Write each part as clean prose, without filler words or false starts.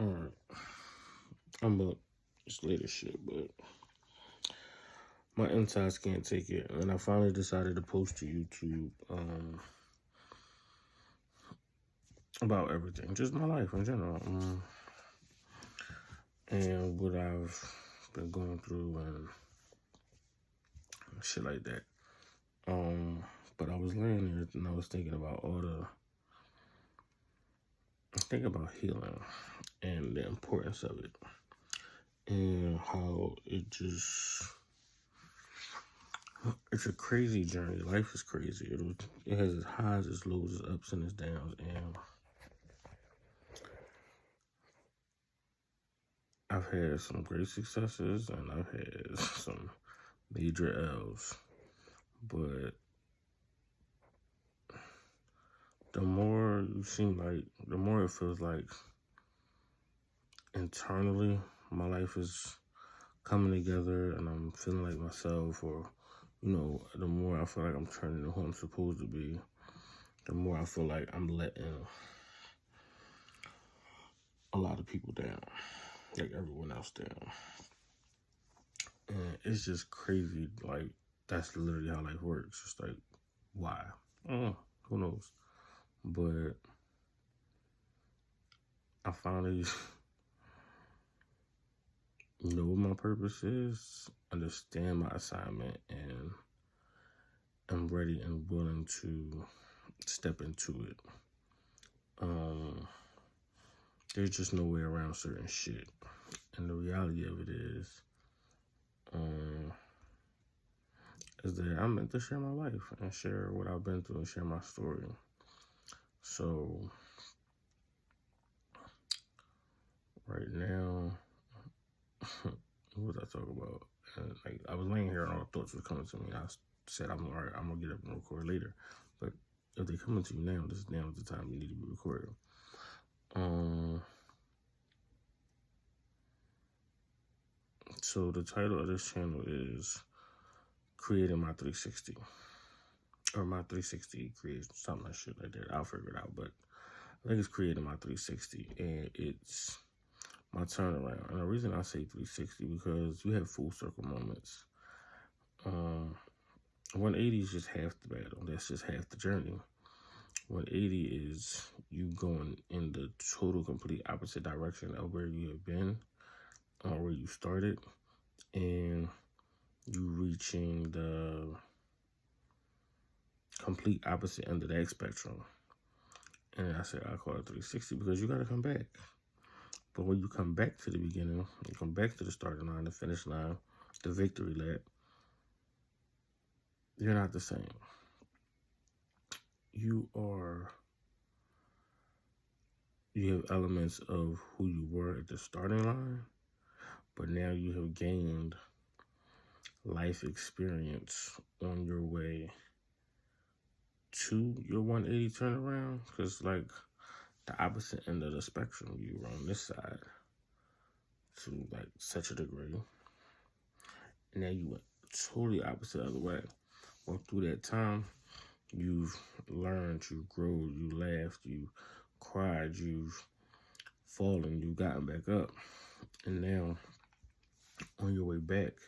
Alright, I'm up. It's late as shit, but my insides can't take it. And I finally decided to post to YouTube about everything, just my life in general, and what I've been going through and shit like that. But I was laying there and I was thinking about about healing and the importance of it and how it's a crazy journey. Life is crazy. It has its highs, its lows, its ups and its downs. And I've had some great successes and I've had some major L's. But the more it feels like internally my life is coming together and I'm feeling like myself, or, the more I feel like I'm turning into who I'm supposed to be, the more I feel like I'm letting a lot of people down, like everyone else down. And it's just crazy. Like, that's literally how life works. It's like, why? Who knows? But I finally know what my purpose is, understand my assignment, and I'm ready and willing to step into it. There's just no way around certain shit. And the reality of it is that I'm meant to share my life and share what I've been through and share my story. So right now, what was I talking about? And I was laying here and all thoughts were coming to me. And I said, I'm all right, I'm gonna get up and record later. But if they're coming to you now, this is now the time you need to be recording. So the title of this channel is Creating My 360. Or My 360 Creation, something like shit like that. I'll figure it out. But I think it's Creating My 360. And it's my turnaround. And the reason I say 360 because you have full circle moments. 180 is just half the battle. That's just half the journey. 180 is you going in the total, complete opposite direction of where you have been or where you started, and you reaching the complete opposite end of that spectrum. And I call it 360 because you got to come back. But when you come back to the beginning, you come back to the starting line, the finish line, the victory lap, you're not the same. You have elements of who you were at the starting line, but now you have gained life experience on your way to your 180 turnaround. Because, like, the opposite end of the spectrum, you were on this side to, like, such a degree. And now you went totally opposite other way. Well, through that time, you've learned, you grew, you laughed, you cried, you've fallen, you've gotten back up. And now, on your way back,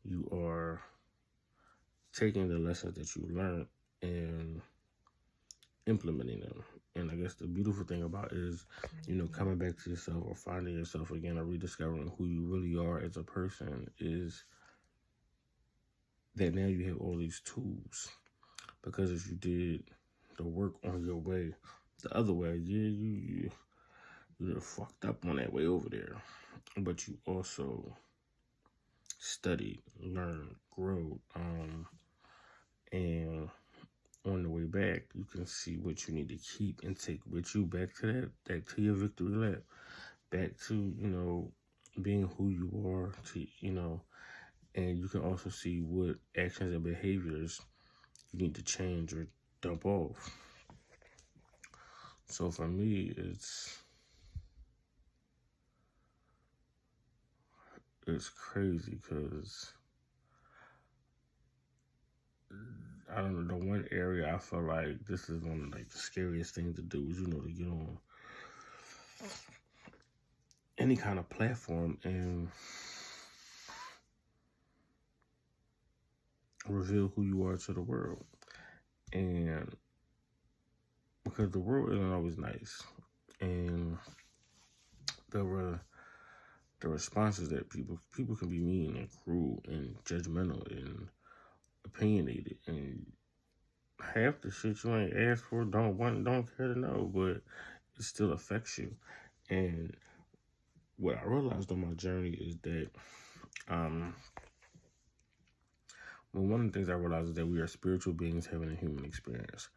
you are taking the lessons that you learned and implementing them. And I guess the beautiful thing about it is, coming back to yourself or finding yourself again or rediscovering who you really are as a person is that now you have all these tools. Because if you did the work on your way the other way, you fucked up on that way over there. But you also studied, learned, grew, and on the way back, you can see what you need to keep and take with you back to to your victory lap, back to, being who you are, and you can also see what actions and behaviors you need to change or dump off. So for me, it's crazy because I don't know, the one area I feel like this is one of the scariest things to do is, to get on any kind of platform and reveal who you are to the world. And because the world isn't always nice, and the responses that people can be mean and cruel and judgmental and opinionated, and half the shit you ain't asked for, don't want, don't care to know, but it still affects you. And what I realized on my journey is that well, one of the things I realized is that we are spiritual beings having a human experience.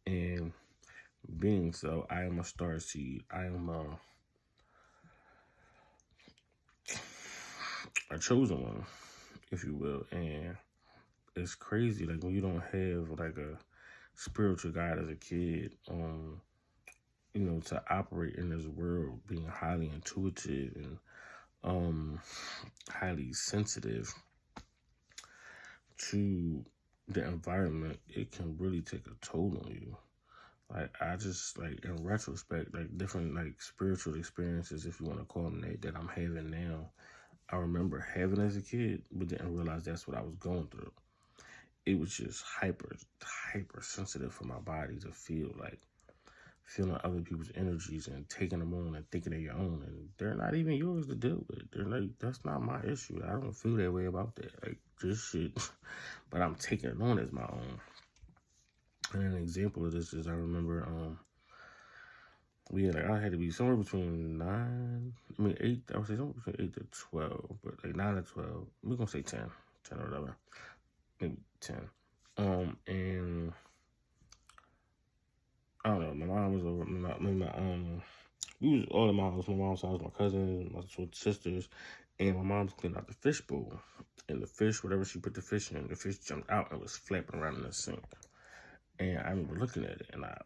And being so, I am a star seed. I am a chosen one, if you will. And it's crazy, like when you don't have like a spiritual guide as a kid, you know, to operate in this world, being highly intuitive and highly sensitive to the environment, it can really take a toll on you. Like, I just, like, in retrospect, like, different, like, spiritual experiences, if you want to call them that I'm having now, I remember having as a kid, but didn't realize that's what I was going through. It was just hyper sensitive for my body to feel, like, feeling other people's energies and taking them on and thinking they're your own, and they're not even yours to deal with. They're like, that's not my issue. I don't feel that way about that. Like, this shit, but I'm taking it on as my own. And an example of this is I remember, I had to be somewhere between 8, I would say somewhere between 8 to 12, but like 9 to 12, we're gonna say 10 or whatever, maybe 10. And I don't know, my mom was over, we was all in my house, my mom's house, my cousins, my two sisters, and my mom's cleaning out the fish bowl. And the fish, whatever she put the fish in, the fish jumped out and was flapping around in the sink. And I remember looking at it, and I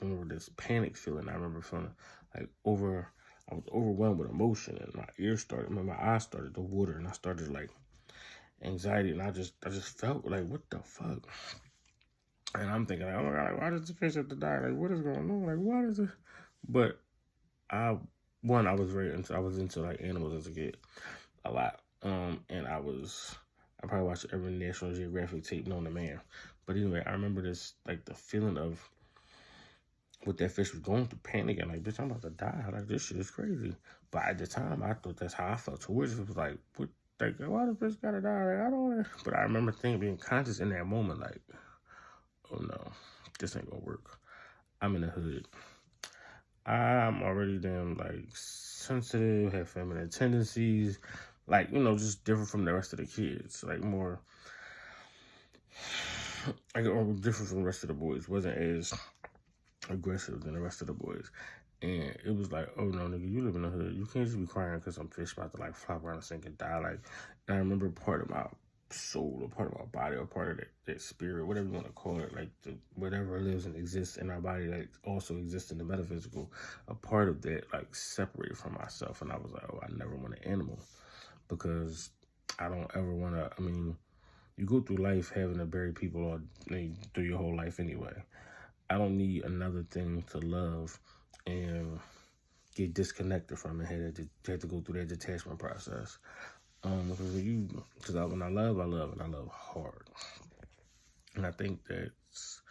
remember this panic feeling. I remember feeling like I was overwhelmed with emotion, and my eyes started to water, and I started like anxiety, and I just felt like, what the fuck? And I'm thinking, like, oh my God, why does the fish have to die? Like, what is going on? Like, what is it? But I was into like animals as a kid a lot. And I probably watched every National Geographic tape known to man. But anyway, I remember this, like, the feeling of what that fish was going through, panicking, like, bitch, I'm about to die. Like, this shit is crazy. But at the time, I thought that's how I felt towards it. It was like, what, like, why the fish gotta die? Like, I don't want to. But I remember being conscious in that moment, like, oh no, this ain't gonna work. I'm in the hood. I'm already damn, like, sensitive, have feminine tendencies, like, you know, just different from the rest of the kids, like, more, like, different from the rest of the boys, wasn't as aggressive than the rest of the boys. And it was like, oh no, nigga, you live in the hood, you can't just be crying because some fish about to, like, flop around the sink and die. Like, and I remember part of my soul, or part of my body, or part of that spirit, whatever you want to call it, like whatever lives and exists in our body, like also exists in the metaphysical, a part of that like separated from myself. And I was like, oh, I never want an animal, because I don't ever want to. I mean, you go through life having to bury people through your whole life anyway. I don't need another thing to love and get disconnected from, and had to go through that detachment process. Because when I love, and I love hard. And I think that's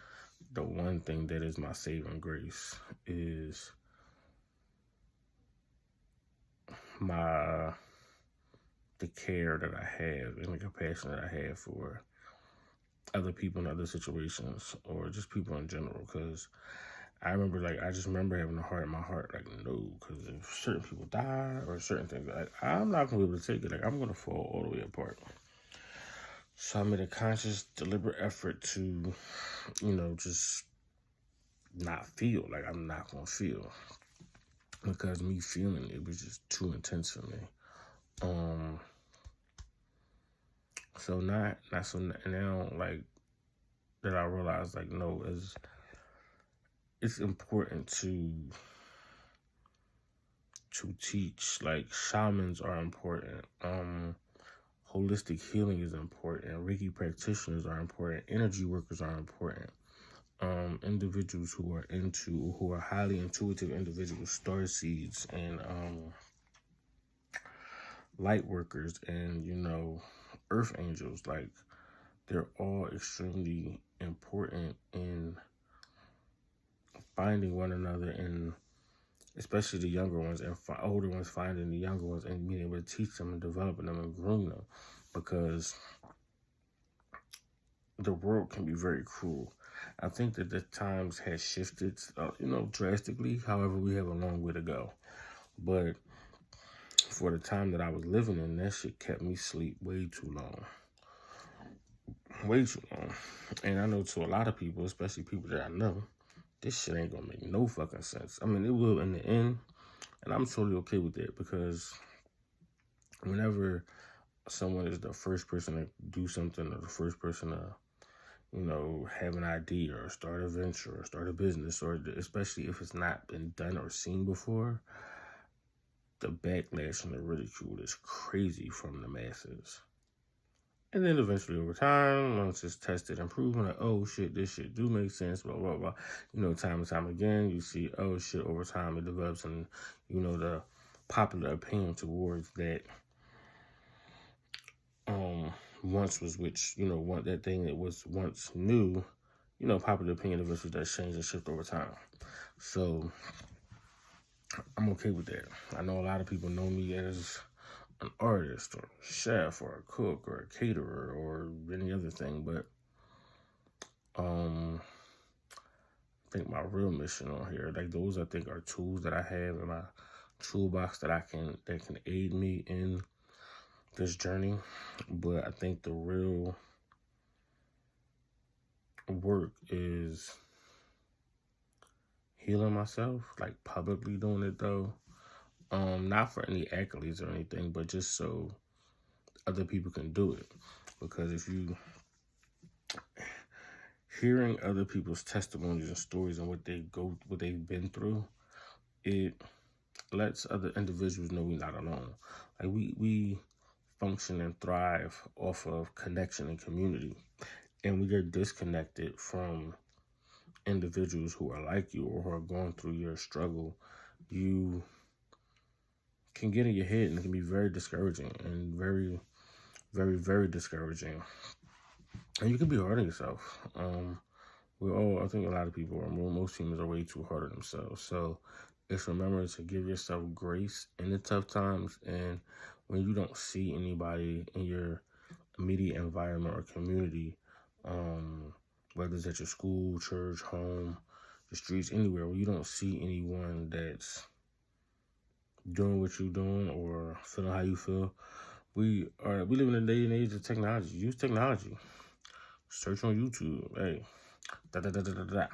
the one thing that is my saving grace, is the care that I have and the compassion that I have for other people in other situations, or just people in general. Because I just remember having a heart in my heart, like, no, because if certain people die or certain things, like, I'm not going to be able to take it. Like, I'm going to fall all the way apart. So I made a conscious, deliberate effort to, you know, just not feel. Like, I'm not going to feel. Because me feeling it was just too intense for me. So now, like, that I realized, like, no, it's important to teach. Like, shamans are important. Holistic healing is important. Reiki practitioners are important. Energy workers are important. Individuals who are highly intuitive individuals, star seeds, and light workers and, earth angels. Like, they're all extremely important in finding one another, and especially the younger ones, and older ones finding the younger ones and being able to teach them and developing them and groom them, because the world can be very cruel. I think that the times has shifted, drastically. However, we have a long way to go. But for the time that I was living in, that shit kept me asleep way too long. Way too long. And I know to a lot of people, especially people that I know, this shit ain't gonna make no fucking sense. I mean, it will in the end, and I'm totally okay with that, because whenever someone is the first person to do something, or the first person to, have an idea or start a venture or start a business, or especially if it's not been done or seen before, the backlash and the ridicule is crazy from the masses. And then eventually over time, once it's tested and proven, like, oh shit, this shit do make sense, blah, blah, blah. Time and time again, you see, oh shit, over time it develops, and, the popular opinion towards that once was, which, that thing that was once new, popular opinion eventually does change and shift over time. So I'm okay with that. I know a lot of people know me as an artist or a chef or a cook or a caterer or any other thing, but I think my real mission on here, like, those I think are tools that I have in my toolbox that can aid me in this journey. But I think the real work is healing myself, like publicly doing it though. Not for any accolades or anything, but just so other people can do it. Because if you hearing other people's testimonies and stories and what they've been through, it lets other individuals know we're not alone. Like, we function and thrive off of connection and community, and we get disconnected from individuals who are like you or who are going through your struggle. You can get in your head, and it can be very discouraging, and very, very, very discouraging. And you can be hard on yourself. I think a lot of people, or most humans, are way too hard on themselves. So it's remembering to give yourself grace in the tough times, and when you don't see anybody in your immediate environment or community, whether it's at your school, church, home, the streets, anywhere, where you don't see anyone that's doing what you're doing or feeling how you feel. We live in a day and age of technology. Use technology. Search on YouTube. Hey, da.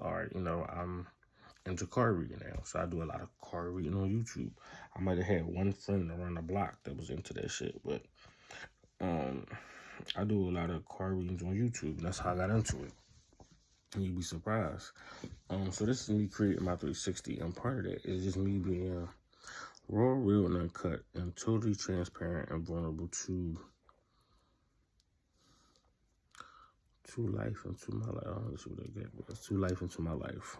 All right, I'm into card reading now, so I do a lot of card reading on YouTube. I might have had one friend around the block that was into that shit, but I do a lot of card readings on YouTube, and that's how I got into it. And you'd be surprised. So this is me creating my 360, and part of that is just me being raw, real, and uncut, and totally transparent and vulnerable to life and to my life. Let's see what I get. To life and to my life.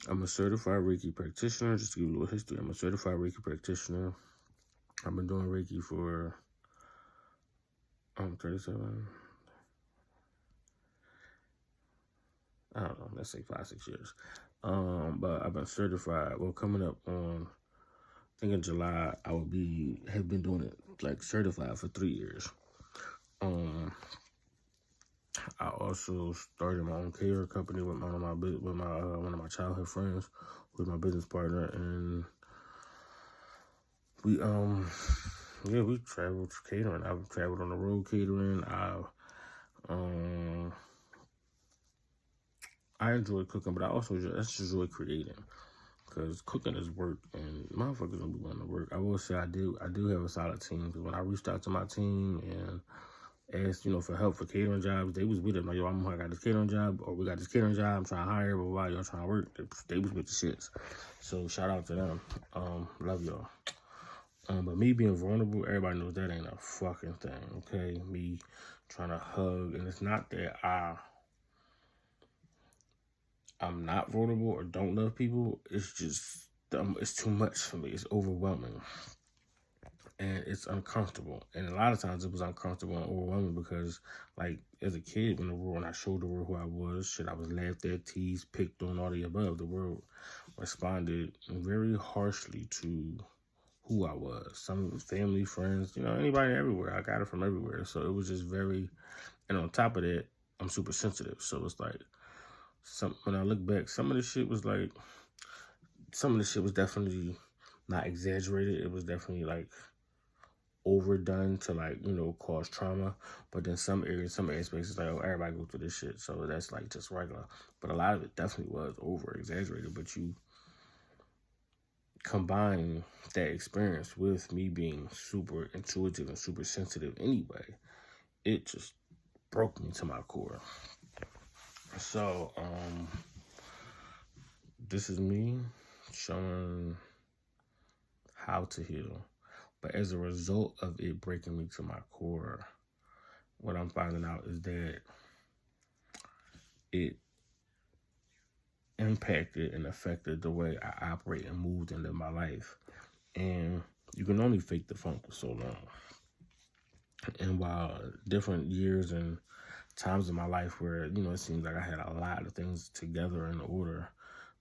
I'm a certified Reiki practitioner. Just to give you a little history, I'm a certified Reiki practitioner. I've been doing Reiki for 37. I don't know, let's say 5-6 years. But I've been certified. Well, coming up on, I think in July, have been doing it like certified for 3 years. I also started my own catering company with one of my childhood friends, who's my business partner, and we traveled catering. I've traveled on the road catering. I enjoy cooking, but I also enjoy creating, because cooking is work, and motherfuckers don't be wanting to work. I will say I do have a solid team, because when I reached out to my team and asked, for help for catering jobs, they was with it. Like, yo, I got this catering job, or we got this catering job, I'm trying to hire, but while y'all trying to work, they was with the shits. So shout out to them. Love y'all. But me being vulnerable, everybody knows that ain't a fucking thing, okay? Me trying to hug, and it's not that I'm not vulnerable or don't love people. It's just, it's too much for me. It's overwhelming. and it's uncomfortable. And a lot of times it was uncomfortable and overwhelming because, like, as a kid, when I showed the world who I was, shit, I was laughed at, teased, picked on, all the above. The world responded very harshly to who I was. Some family, friends, anybody, everywhere. I got it from everywhere. So it was just very, and on top of that, I'm super sensitive. So it's like, when I look back, some of the shit was definitely not exaggerated. It was definitely like overdone to like, cause trauma. But then some areas, some aspects, it's like, oh, everybody go through this shit. So that's like just regular. But a lot of it definitely was over exaggerated. But you combine that experience with me being super intuitive and super sensitive anyway, it just broke me to my core. So, this is me showing how to heal. But as a result of it breaking me to my core, what I'm finding out is that it impacted and affected the way I operate and moved and live my life. And you can only fake the funk for so long. And while different years and times in my life where, it seems like I had a lot of things together in order,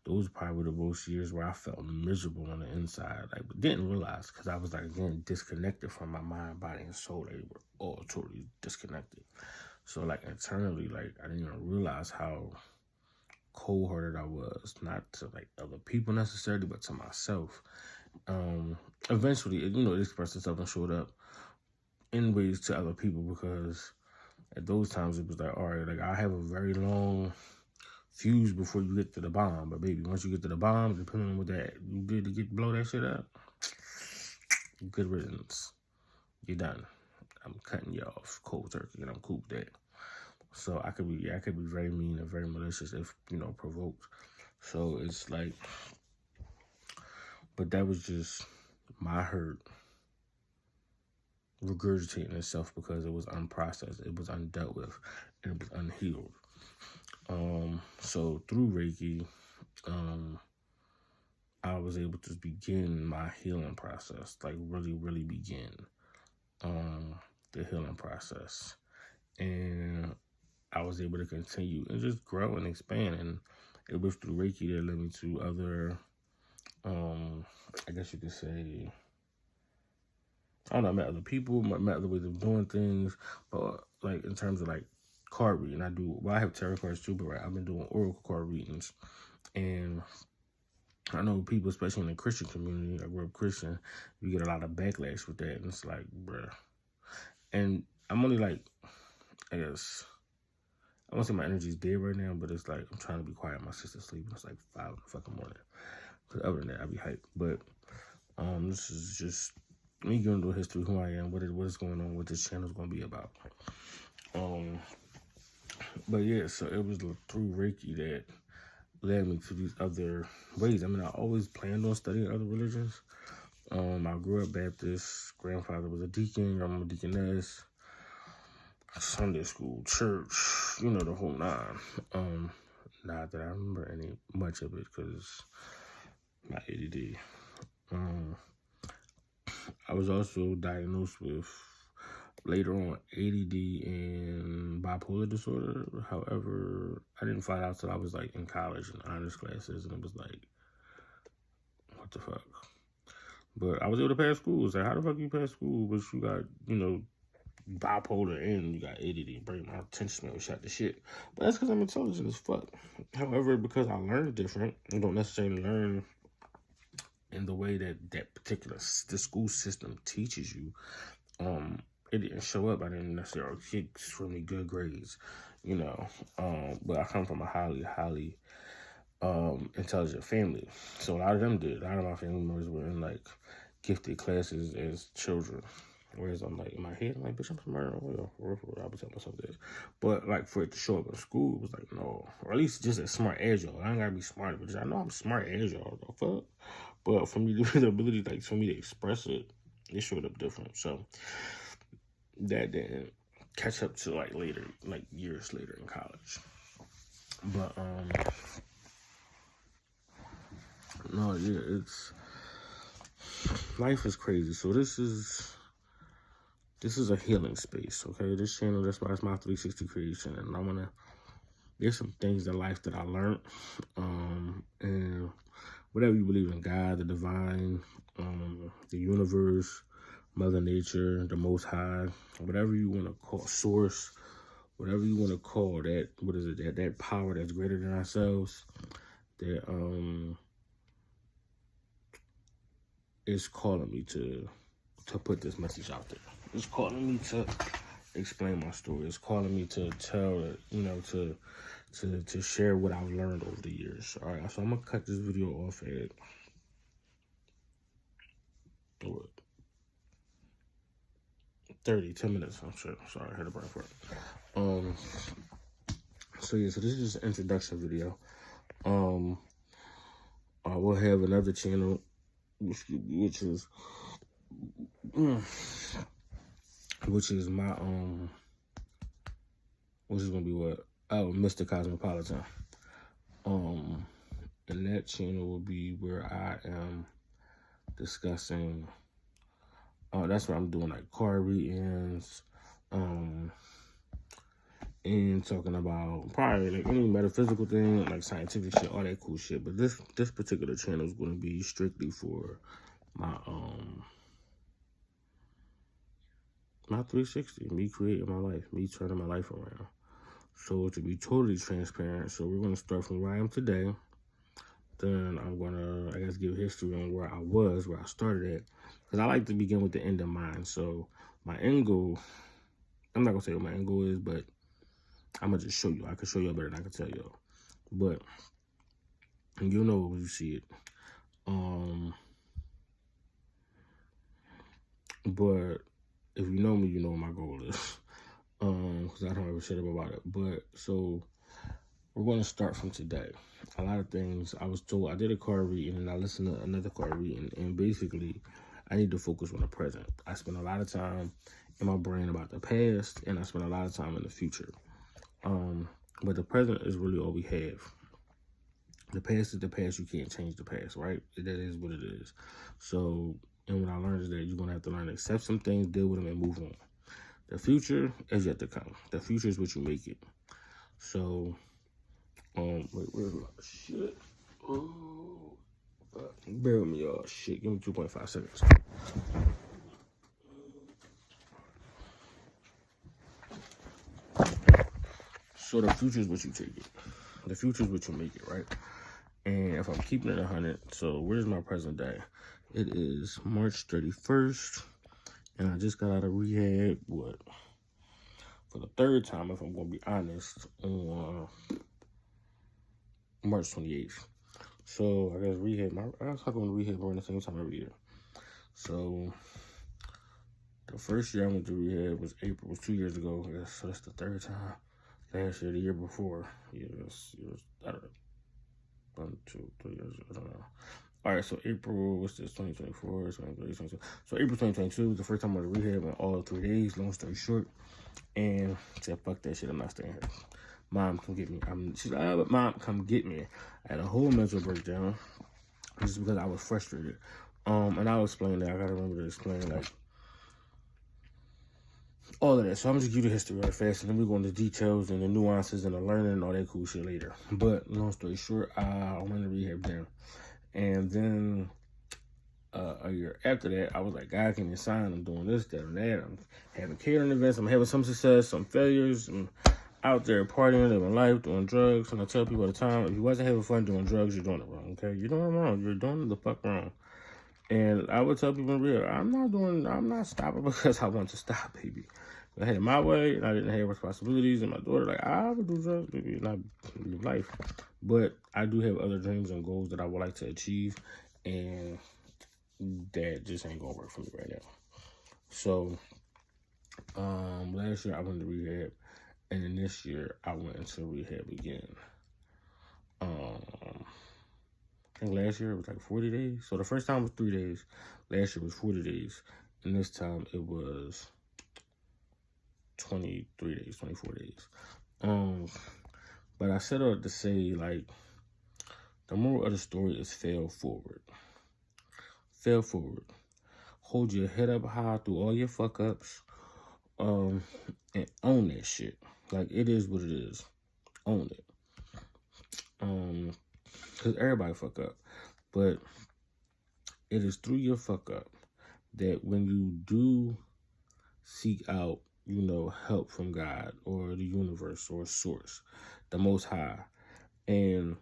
those probably were the most years where I felt miserable on the inside, but didn't realize, because I was like, again, disconnected from my mind, body, and soul. They were all totally disconnected. So like internally, I didn't even realize how cold-hearted I was, not to like other people necessarily, but to myself. Eventually, it expressed itself and showed up in ways to other people, because at those times it was like, all right, I have a very long fuse before you get to the bomb. But baby, once you get to the bomb, depending on what that you did to blow that shit up, good riddance. You're done. I'm cutting you off cold turkey, and I'm cool with that. So I could be very mean and very malicious if, provoked. So it's like, but that was just my hurt regurgitating itself because it was unprocessed, it was undealt with, and it was unhealed. So through Reiki, I was able to begin my healing process, like really, really begin the healing process. And I was able to continue and just grow and expand. And it was through Reiki that led me to other, I guess you could say, I don't know, I met other people, met other ways of doing things. But like in terms of like card reading, I have tarot cards too, but I've been doing oracle card readings. And I know people, especially in the Christian community, I grew up Christian, you get a lot of backlash with that. And it's like, bruh. And I'm only like, I guess, I won't say my energy's dead right now, but it's like, I'm trying to be quiet. My sister's sleeping. It's like 5 in the fucking morning. Because other than that, I'd be hyped. But this is just me going into a history of who I am, what is going on, what this channel's going to be about. But yeah, so it was through Reiki that led me to these other ways. I mean, I always planned on studying other religions. I grew up Baptist. Grandfather was a deacon. I'm a deaconess. Sunday school, church, the whole nine. Not that I remember much of it because my ADD. I was also diagnosed with later on ADD and bipolar disorder. However, I didn't find out till I was like in college in honors classes, and it was like, what the fuck? But I was able to pass school. It's like, how the fuck you pass school, but you got, bipolar and you got ADD, brain, my attention span was shot to shit. But that's because I'm intelligent as fuck. However, because I learned different, I don't necessarily learn in the way that the school system teaches you. It didn't show up. I didn't necessarily get extremely good grades, but I come from a highly, highly intelligent family. So a lot of them did. A lot of my family members were in like gifted classes as children. Whereas I'm like, in my head, I'm like, bitch, I'm smart. I would tell myself that. But like for it to show up in school, it was like, no. Or at least just as smart as y'all. I ain't gotta be smart, but I know I'm smart as y'all, the fuck. But for me, the ability, like, for me to express it, it showed up different. So that didn't catch up to like later, like years later in college. But no, yeah, life is crazy. So this is a healing space, okay? This channel, that's why it's my 360 creation, and I want to, there's some things in life that I learned, and whatever you believe in, God, the divine, the universe, Mother Nature, the Most High, whatever you want to call, source, whatever you want to call that, what is it, that power that's greater than ourselves, that is calling me to put this message out there. It's calling me to explain my story. It's calling me to tell it, you know, to share what I've learned over the years. All right, so I'm gonna cut this video off at 10 minutes. I'm sure. Sorry, I had a brain fart. So yeah, so this is just an introduction video. I will have another channel, which is my which is gonna be what? Oh, Mr. Cosmopolitan. And that channel will be where I am discussing. That's where I'm doing like card readings, and talking about probably like any metaphysical thing, like scientific shit, all that cool shit. But this particular channel is going to be strictly for my my 360, me creating my life, me turning my life around. So to be totally transparent, so we're going to start from where I am today. Then I'm going to, I guess, give history on where I was, where I started at. Because I like to begin with the end in mind. So my end goal, I'm not going to say what my end goal is, but I'm going to just show you. I can show you better than I can tell you. But you'll know when you see it. But if you know me, you know what my goal is. Because I don't ever shut up about it. But so we're going to start from today. A lot of things I was told, I did a card reading and I listened to another card reading, and basically I need to focus on the present. I spend a lot of time in my brain about the past, and I spend a lot of time in the future. But the present is really all we have. The past is the past. You can't change the past, right? That is what it is. So, and what I learned is that you're going to have to learn to accept some things, deal with them, and move on. The future is yet to come. The future is what you make it. So, wait, where's my shit? Oh, bear with me, y'all. Shit, give me 2.5 seconds. So the future is what you take it. The future is what you make it, right? And if I'm keeping it 100, so where's my present day? It is March 31st, and I just got out of rehab, for the third time, if I'm going to be honest, on March 28th. So I guess I go to rehab around the same time every year. So the first year I went to rehab was 2 years ago. I guess, so that's the third time. Last year, the year before, I don't know, 1, 2, 3 years, I don't know. All right, so April, what's this, 2024, 2022. So April 2022 was the first time I went to rehab in all 3 days, long story short. And I said, fuck that shit, I'm not staying here. Mom, come get me. She's like, but Mom, come get me. I had a whole mental breakdown just because I was frustrated. And I'll explain that. I gotta remember to explain, like, all of that. So I'm just give you the history right fast, and then we're going to details and the nuances and the learning and all that cool shit later. But long story short, I went to rehab then. And then a year after that, I was like, God, can you sign? I'm doing this, that, and that. I'm having catering events. I'm having some success, some failures. I'm out there partying, living life, doing drugs. And I tell people all the time, if you wasn't having fun doing drugs, you're doing it wrong, okay? You're doing it wrong. You're doing it the fuck wrong. And I would tell people in real, I'm not stopping because I want to stop, baby. I had it my way, and I didn't have responsibilities, and my daughter, like, I would do drugs, baby, and I live life. But I do have other dreams and goals that I would like to achieve, and that just ain't gonna work for me right now. So, last year I went to rehab, and then this year I went into rehab again. I think last year it was like 40 days. So the first time was 3 days. Last year was 40 days. And this time it was 23 days, 24 days. But I set out to say, like, the moral of the story is fail forward. Fail forward. hold your head up high through all your fuck ups, and own that shit. Like, it is what it is. Own it. Because everybody fuck up. But it is through your fuck up that when you do seek out, help from God or the universe or source, the Most High, and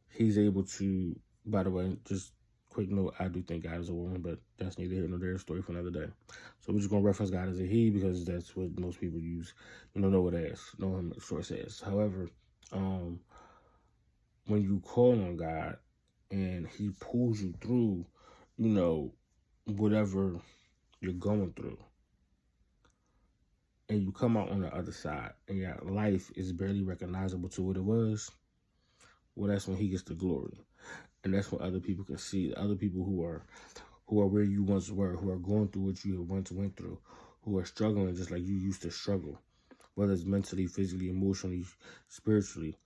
He's able to, by the way, just quick note, I do think God is a woman, but that's neither here nor there, story for another day. So we're just going to reference God as a he because that's what most people use, know it as, know him source as. However, when you call on God and he pulls you through, whatever you're going through, and you come out on the other side and your life is barely recognizable to what it was, well, that's when he gets the glory. And that's when other people can see, other people who are where you once were, who are going through what you once went through, who are struggling just like you used to struggle, whether it's mentally, physically, emotionally, spiritually,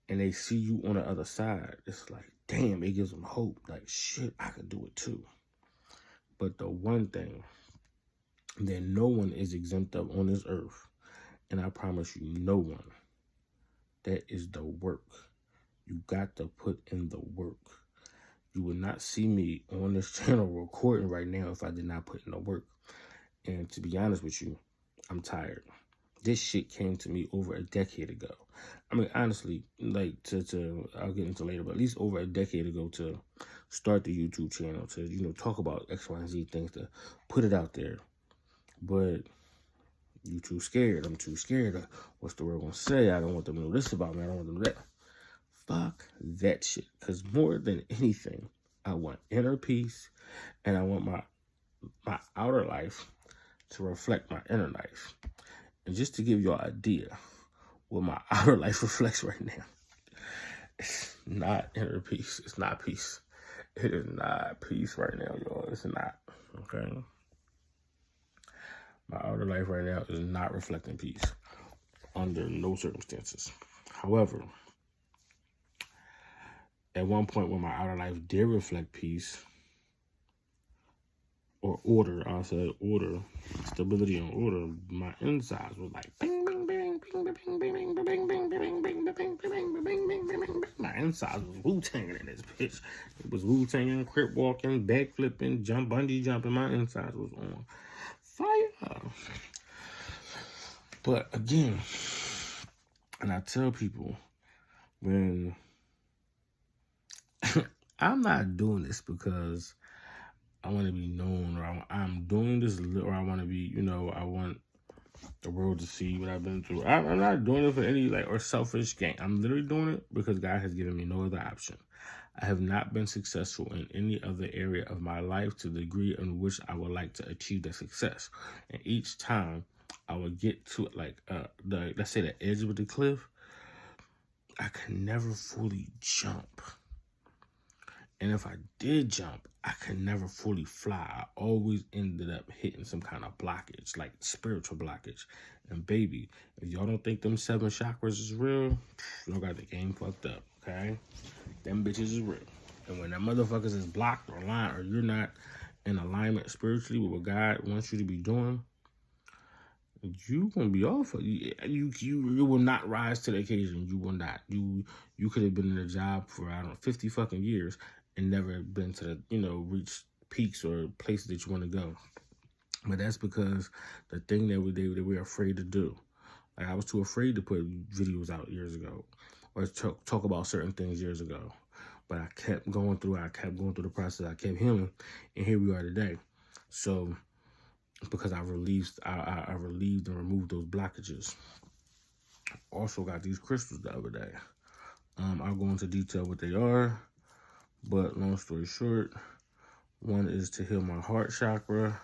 and they see you on the other side. It's like, damn, it gives them hope. Like, shit, I could do it too. But the one thing that no one is exempt of on this earth, and I promise you, no one, that is the work. You got to put in the work. You would not see me on this channel recording right now if I did not put in the work. And to be honest with you, I'm tired. This shit came to me over a decade ago. I mean, honestly, like, I'll get into later, but at least over a decade ago to start the YouTube channel, to, talk about X, Y, and Z things, to put it out there. But you too scared. I'm too scared. What's the world gonna say? I don't want them to know this about me. I don't want them to know that. Fuck that shit. Because more than anything, I want inner peace, and I want my outer life to reflect my inner life. And just to give y'all an idea what my outer life reflects right now, it's not inner peace. It's not peace. It is not peace right now, y'all. It's not. Okay? My outer life right now is not reflecting peace under no circumstances. However, at one point when my outer life did reflect peace or order, I said order, stability and order, my insides was like bing, bing, bing, bing, bing, bing, bing, bing, bing, bing, bing, bing, bing, bing, bing, bing, bing, bing. My insides was Wu-Tanging in this bitch. It was Wu-Tanging, crip walking, back flipping, bungee jumping. My insides was on fire. But again, and I tell people, when I'm not doing this because I want to be known, or I'm doing this, or I want to be, I want the world to see what I've been through. I'm not doing it for any, or selfish gain. I'm literally doing it because God has given me no other option. I have not been successful in any other area of my life to the degree in which I would like to achieve that success. And each time I would get to let's say the edge of the cliff, I could never fully jump. And if I did jump, I could never fully fly. I always ended up hitting some kind of blockage, like spiritual blockage. And baby, if y'all don't think them 7 chakras is real, y'all got the game fucked up, okay? Them bitches is real. And when that motherfuckers is blocked or aligned, or you're not in alignment spiritually with what God wants you to be doing, you gonna be off. You will not rise to the occasion. You will not. You could have been in a job for 50 fucking years and never been to the reach peaks or places that you want to go. But that's because the thing that we're afraid to do. Like, I was too afraid to put videos out years ago or talk about certain things years ago. But I kept going through the process. I kept healing, and here we are today. So, because I relieved and removed those blockages. Also got these crystals the other day. I'll go into detail what they are, but long story short, one is to heal my heart chakra,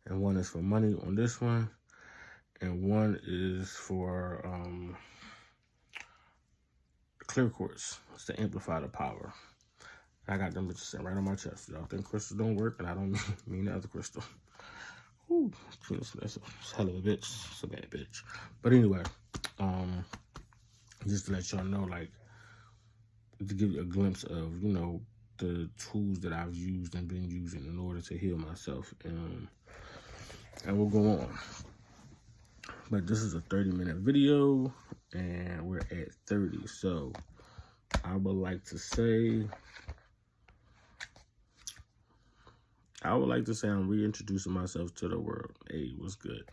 and one is for money on this one, and one is for clear quartz. It's to amplify the power. I got them bitches sitting right on my chest. Y'all think crystals don't work, and I don't mean the other crystal. Ooh, that's a hell of a bitch. It's a bad bitch. But anyway, just to let y'all know, to give you a glimpse of, the tools that I've used and been using in order to heal myself. And we'll go on. But this is a 30-minute video, and we're at 30. So I would like to say I'm reintroducing myself to the world. Hey, what's good?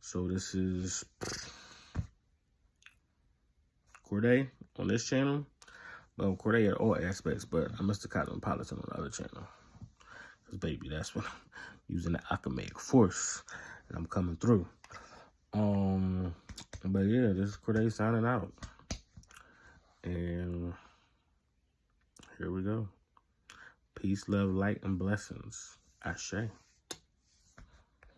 So this is Corday on this channel. Well, Corday at all aspects, but I Mr. Cosmopolitan on the other channel. Because, baby, that's when I'm using the alchemic force, and I'm coming through. But yeah, this is Corday signing out. And here we go. Peace, love, light, and blessings. Ashe.